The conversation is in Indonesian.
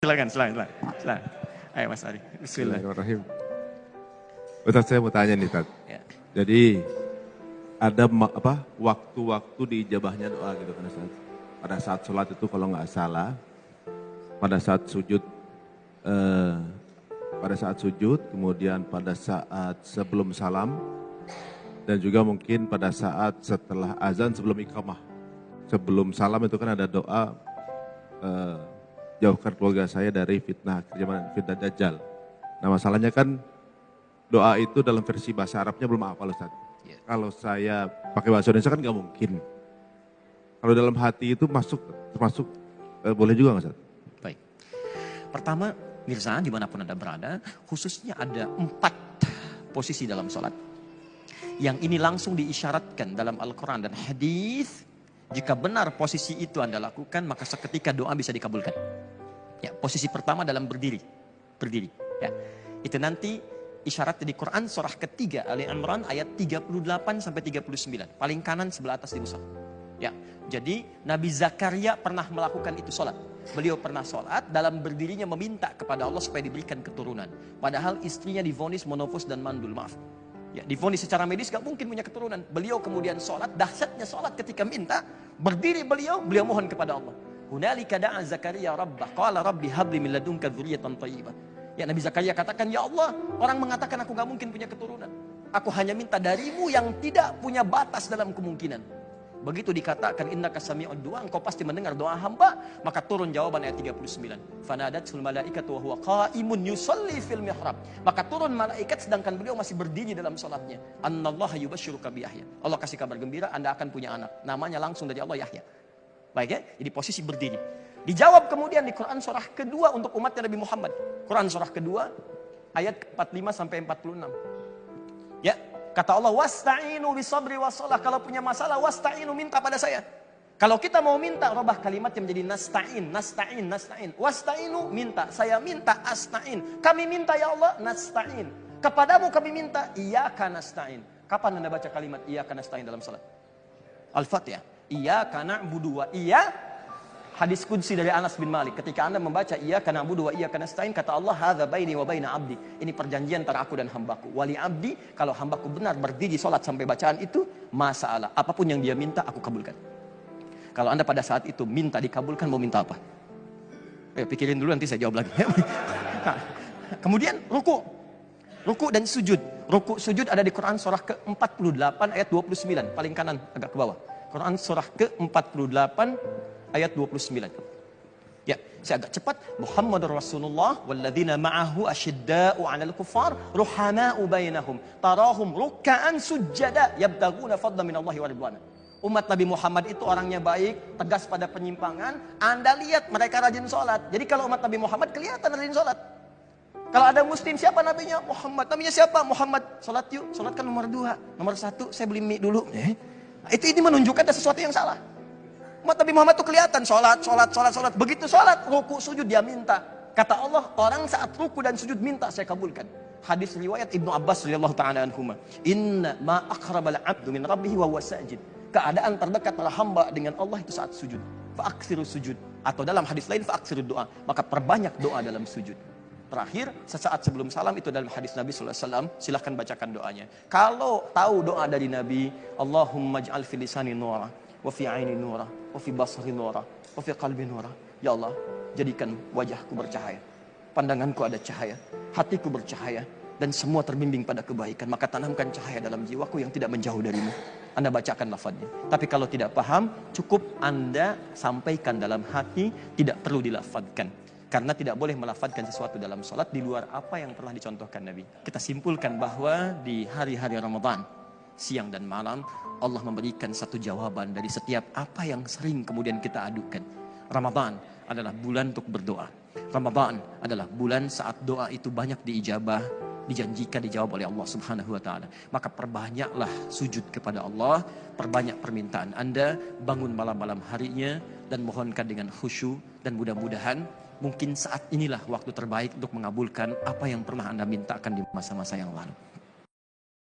Silakan. Ayo Mas Ari. Bismillah. Bismillahirrahmanirrahim. Ustaz, saya mau tanya nih, Ustaz. Ya. Jadi ada waktu-waktu diijabahnya doa gitu kan Ustaz. Pada saat sholat itu kalau nggak salah, pada saat sujud, kemudian pada saat sebelum salam, dan juga mungkin pada saat setelah azan sebelum iqamah. Sebelum salam itu kan ada doa, jauhkan keluarga saya dari fitnah Dajjal. Nah masalahnya kan doa itu dalam versi bahasa Arabnya belum hafal Ustaz. Yeah. Kalau saya pakai bahasa Indonesia kan nggak mungkin. Kalau dalam hati itu termasuk boleh juga nggak Ustaz? Baik. Pertama, Mirza dimanapun Anda berada, khususnya ada 4 posisi dalam sholat. Yang ini langsung diisyaratkan dalam Al-Quran dan hadis. Jika benar posisi itu Anda lakukan, maka seketika doa bisa dikabulkan. Ya, posisi pertama dalam berdiri. Ya, itu nanti isyarat di Quran surah ketiga Ali Imran ayat 38 sampai 39. Paling kanan sebelah atas di mushaf. Ya, jadi Nabi Zakaria pernah melakukan itu sholat. Beliau pernah sholat dalam berdirinya meminta kepada Allah supaya diberikan keturunan. Padahal istrinya divonis monofos dan mandul, maaf. Ya, divonis secara medis gak mungkin punya keturunan. Beliau kemudian sholat, dahsyatnya sholat ketika minta, berdiri beliau mohon kepada Allah. Hunalika da'a Zakaria rabbah, qala rabbi habli min ladunka dzurriyyatan thayyibah. Ya, Nabi Zakaria katakan, ya Allah, orang mengatakan aku gak mungkin punya keturunan. Aku hanya minta darimu yang tidak punya batas dalam kemungkinan. Begitu dikatakan innaka sami'ud du'a, engkau pasti mendengar doa hamba, maka turun jawaban ayat 39. Fanadatul malaikatu wa huwa qa'imun yusalli fil mihrab. Maka turun malaikat sedangkan beliau masih berdiri dalam salatnya. Annallaha yubashshiruka bi Yahya. Allah kasih kabar gembira Anda akan punya anak. Namanya langsung dari Allah Yahya. Baik ya, jadi posisi berdiri. Dijawab kemudian di Quran surah kedua untuk umatnya Nabi Muhammad. Quran surah kedua ayat 45 sampai 46. Ya, kata Allah, wasta'inu bisabri wassalah. Kalau punya masalah, wasta'inu, minta pada saya. Kalau kita mau minta, robah kalimatnya menjadi nasta'in. Wasta'inu, minta. Saya minta, asta'in. Kami minta ya Allah, nasta'in. Kepadamu kami minta, iyyaka nasta'in. Kapan Anda baca kalimat iyyaka nasta'in dalam salat? Al-Fatihah. Iyyaka na'budu wa hadis qudsi dari Anas bin Malik. Ketika Anda membaca iyyaka na'budu wa iyyaka nasta'in, kata Allah, hadza baini wa baina abdi. Ini perjanjian antara aku dan hambaku. Wali abdi, kalau hambaku benar berdiri salat sampai bacaan itu, masalah. Apapun yang dia minta, aku kabulkan. Kalau Anda pada saat itu minta dikabulkan, mau minta apa? Pikirin dulu, nanti saya jawab lagi. Kemudian ruku dan sujud. Ruku sujud ada di Quran surah ke-48 ayat 29. Paling kanan agak ke bawah. Quran surah ke-48 ayat 29. Ya, saya agak cepat. Muhammadur Rasulullah walladzina ma'ahu asyidda'u 'alal kuffar ruhama'u bainahum tarahum ruk'an sujada yabtaguna fadlan minallahi wa ridwana. Umat Nabi Muhammad itu orangnya baik, tegas pada penyimpangan. Anda lihat mereka rajin sholat. Jadi kalau umat Nabi Muhammad kelihatan rajin sholat. Kalau ada muslim, siapa nabinya? Muhammad. Nabinya siapa? Muhammad. Sholat yuk. Sholat kan nomor 2. Nomor 1, saya beli mie dulu. Itu ini menunjukkan ada sesuatu yang salah. Umat Nabi Muhammad itu kelihatan sholat. Begitu sholat, ruku sujud dia minta. Kata Allah, orang saat ruku dan sujud minta, saya kabulkan. Hadis riwayat Ibnu Abbas radhiyallahu ta'ala anhuma. Inna ma aqrabal 'abdu min rabbih wa huwa sajid. Keadaan terdekat para hamba dengan Allah itu saat sujud. Fa'aksiru sujud. Atau dalam hadis lain, fa'aksiru doa. Maka perbanyak doa dalam sujud. Terakhir, sesaat sebelum salam itu dalam hadis Nabi SAW. Silahkan bacakan doanya. Kalau tahu doa dari Nabi, Allahumma ja'al fi lisani nura, wa fi aini nura, wa fi basri nura, wa fi qalbi nura. Ya Allah, jadikan wajahku bercahaya. Pandanganku ada cahaya. Hatiku bercahaya. Dan semua terbimbing pada kebaikan. Maka tanamkan cahaya dalam jiwaku yang tidak menjauh darimu. Anda bacakan lafadznya. Tapi kalau tidak paham, cukup Anda sampaikan dalam hati, tidak perlu dilafadzkan. Karena tidak boleh melafadzkan sesuatu dalam sholat di luar apa yang telah dicontohkan Nabi. Kita simpulkan bahwa di hari-hari Ramadan, siang dan malam, Allah memberikan satu jawaban dari setiap apa yang sering kemudian kita adukan. Ramadan adalah bulan untuk berdoa. Ramadan adalah bulan saat doa itu banyak diijabah, dijanjikan dijawab oleh Allah Subhanahu wa ta'ala. Maka perbanyaklah sujud kepada Allah, perbanyak permintaan Anda, bangun malam-malam harinya dan mohonkan dengan khusyuk, dan mudah-mudahan mungkin saat inilah waktu terbaik untuk mengabulkan apa yang pernah Anda mintakan di masa-masa yang lalu.